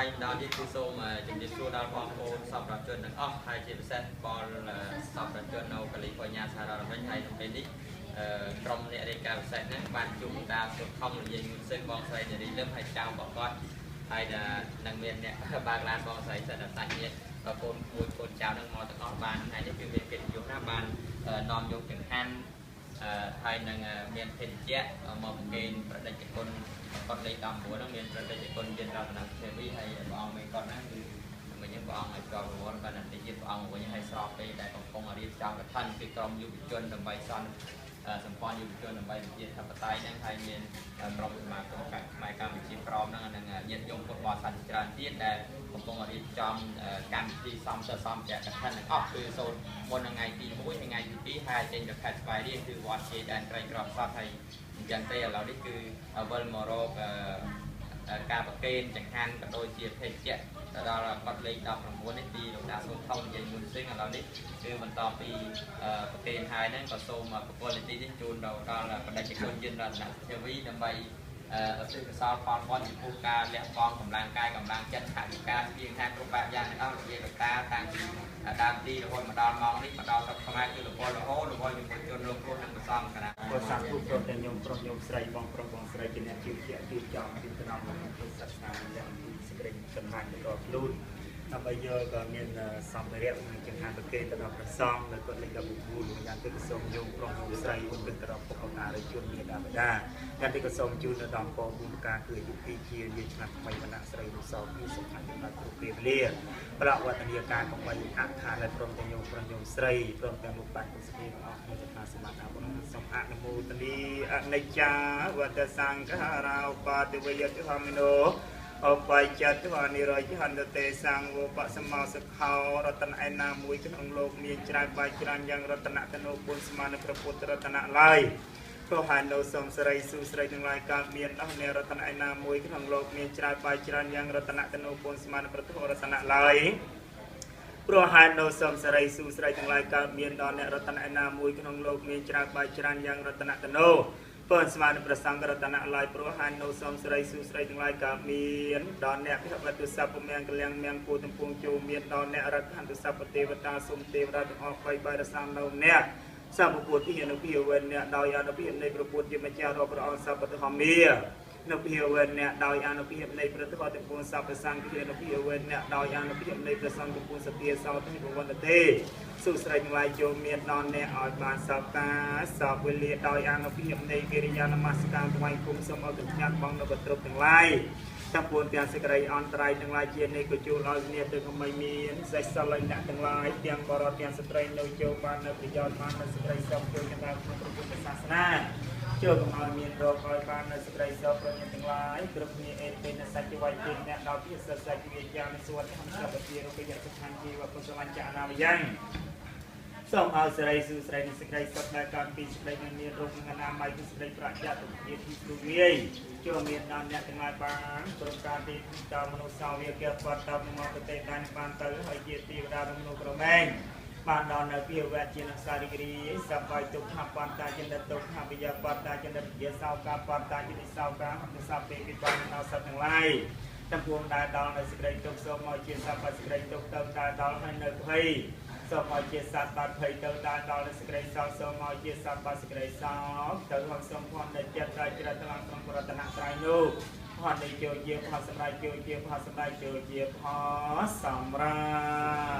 ថ្មីម្ដងទៀតគឺសូមជំរាបសួរដល់បងប្អូនសប្បុរសជនទាំងអស់ហើយជាពិសេសបងសប្បុរសជននៅកាលីហ្វ័រញ៉ាសហរដ្ឋអាមេរិកហើយនៅពេលនេះក្រុមអ្នករាយការណ៍ពិសេសហ្នឹងបានជួបតាសុខំរយងសិនបងស្រីនារីលឹមហើយចៅបងគាត់ហើយនឹងមានអ្នកបើកឡានបងស្រីសិនតែសាច់ញាតិកូនមួយកូនចៅនឹងមកទាំងអស់បានហើយនេះគឺមានកិត្តិយសណាស់បាននាំយកចង្ហាន់ហើយនឹងមានភេទជ្ជៈមកប្រគេនប្រតិជនគាត់លេខ19ហ្នឹងមានប្រតិជនយិនរតនទេវីហើយព្រះអង្គមេគាត់ហ្នឹងគឺមិញព្រះអង្គឲ្យប្រវត្តិបានតែជាព្រះអង្គវិញឲ្យស្របពេលដែលកំពុងរៀបចំកថាគឺក្រុមយុវជនដើម្បីសន្តិសម្ព័ន្ធយុវជនដើម្បីវិជាធិបតេយ្យហ្នឹងហើយមានក្រុមសមាគមខ្មែរកម្ពុជាក្រមហ្នឹងនិងញាតិញោមពុទ្ធបរិស័ទច្រើនទៀតដែលកំពុងរៀបចំកម្មវិធីសំភារៈកថាទាំងអស់គឺសូនមុនថ្ងៃទី1ថ្ងៃទី2ហើយចេញទៅខេត្តស្វាយរៀងគឺវត្តជាដែនក្រៃក្រមសតហើយអញ្ចឹងទេឥឡូវនេះគឺវិលមករកការប្រគេនចង្ហាន់ក៏ដូចជាភេទជ្ជៈទៅដល់គាត់លេខ19នេះពីលោកតាសូមថោនិយាយមុនសិនឥឡូវនេះគឺបន្តពីប្រគេនហើយហ្នឹងក៏សូមប្រគល់នីតិនេះជូនដល់បដិជនយិនរតនទេវីដើម្បីឧទ្ទិសកុសលផលបុណ្យចំពោះការលះបង់កម្លាំងកាយកម្លាំងចិត្តថវិកាស្ពាយខាងគ្រប់បែបយ៉ាងទាំងអស់របៀបតាតាំងពីដើមទីរហូតមកដល់ម៉ោងនេះមកដល់ស្រុកខ្មែរគឺរវល់រហូតរវល់ជាមួយជនរងគ្រោះនិងប្រសំគណៈពលសាធុព្រមទាំងញោមប្រុសញោមស្រីបងប្រុសបងស្រីជាអ្នកជឿជាក់ជឿចំពីក្នុងពុទ្ធសាសនាយ៉ាងសេចក្តីសំខាន់ដល់ខ្លួនដើម្បីយកក៏មានសម្ភារៈនិងចង្ហាន់ប្រគេនទៅដល់ព្រះសង្ឃនៅគាត់លេខ19យ៉ាងទៅសូមញោមប្រុសញោមស្រីឧទ្ទិសទៅដល់ពុទ្ធបរិជនមេដាបិតាយ៉ាងទៅសូមជូននៅដល់ពរបុណ្យការគឺយុគីជាយាឆ្នាំថ្មីវណ្ណៈស្រីលោកសោគឺសុខភាពដល់គ្រប់ពេលវេលាប្រវត្តិនាការកំបីអត្ថាដែលព្រមទាំងញោមប្រុសញោមស្រីព្រមទាំងលោកបាច់ពុទ្ធិអស់ក្នុងការសមាធិបុណ្យសូមអនុមោទនីអនិច្ចាវតសង្ខារាឧបតិវយតិហមិណោអបាយចិត្តវនិរយហន្តទេសង្ឃវបសមោសុខោរតនឯណាមួយក្នុងលោកមានច្រើនបាយច្រើនយ៉ាងរតនតនោពុនស្មានព្រះពុទ្ធរតនឡើយព្រោះហើយនៅសំស្រីសុស្រីទាំងឡាយកើតមានអស់នៃរតនឯណាមួយក្នុងលោកមានច្រើនបាយច្រើនយ៉ាងរតនតនោពុនស្មានព្រះធម៌រតនឡើយព្រោះហើយនៅសំស្រីសុស្រីទាំងឡាយកើតមានដល់អ្នករតនឯណាមួយក្នុងលោកមានច្រើនបាយច្រើនយ៉ាងរតនតនោពនស្មានប្រសង្ឃរតនៈឡាយព្រោះហាញនៅសំស្រីសុស្រីទាំងឡាយកើតមានដល់អ្នកភវតុស័ព្ទមង្គលមៀងគូទំពងជូមានដល់អ្នករកហន្តស័ព្ទទេវតាសុំទេវតាទាំងអស់បីបាយរសាមនៅអ្នកសម្ពុទ្ធិអនុភិវេនអ្នកដោយអនុភិបនៃព្រះពុទ្ធជាម្ចាស់របស់ព្រះអង្គសព្វតហមានៅភិវេនអ្នកដោយអនុភិបនៃព្រះធម៌ទាំងពួងសព្វសង្ឃជាអនុភិវេនអ្នកដោយអនុភិបនៃព្រះសង្ឃទាំងពួងសទាសោទិបវន្តទេសុស្រីទាំងឡាយចូលមានដល់អ្នកឲ្យបានសពការសពវេលាដោយអនុភិបនៃកិរិយានមស្ការថ្វាយគុំសូមឲ្យកញ្ញាបងនៅបត្រប់ទាំងឡាយទាំងពួងទាំងសេចក្តីអន្តរាយទាំងឡាយជានេះក៏ជួលឲ្យគ្នាទៅកុំមានសេចក្តីអ្នកទាំងឡាយទាំងបរិបទទាំងស្ត្រីនៅចូលបាននៅប្រយោជន៍បាននៅសេចក្តីសុខចូលក្នុងព្រះពុទ្ធសាសនាចូលកុំឲ្យមានរោគឲ្យបាននៅសេចក្តីសុខប្រញាប់ទាំងឡាយគ្រប់គ្នាអេពេនសច្ចវ័យជាអ្នកដល់ពិសេសសច្ចវិជ្ជានិសួតធម្មសពជារូបយៈសុខានជីវពុទ្ធសញ្ចានាមយ៉ាងសូមឲ្យសេរីសុស្រីនិសេចក្តីសុខដែលកើតពីសេចក្តីមានរោគនិងអនាម័យគឺសេចក្តីប្រយ័ត្នជាទីស្រួលងាយចូលមានដល់អ្នកទាំងឡាយបានប្រការទីដល់មនុស្សសាវកគេបាត់តាមមកប្រទេសបានទៅហើយជាទីវតាមនុស្សក្រមែងបានដល់នៅពីវៈជានសារីគរីសបាយទុកថាបតាចិនតទុកថាវិយាបតាចិនតវិសោកាបតាចិនសោកាអនុសាពេពីបានដល់សត្វទាំងឡាយទាំងពួងដែលដល់នៅសេចក្តីទុកសូមមកជាសត្វបាត់សេចក្តីទុកទៅដែលដល់ហើយនៅភ័យសូមមកជាសត្វបាត់ភ័យទៅដែលដល់នៅសេចក្តីសោកសូមមកជាសត្វបាត់សេចក្តីសោកទៅហងសូមផននៅចិត្តដែលជ្រះថ្លាក្នុងរតនត្រ័យនោះផននៃចូលជាផនសម្រាប់ចូលជាផនសម្រាប់ចូលជាផនសម្រាប់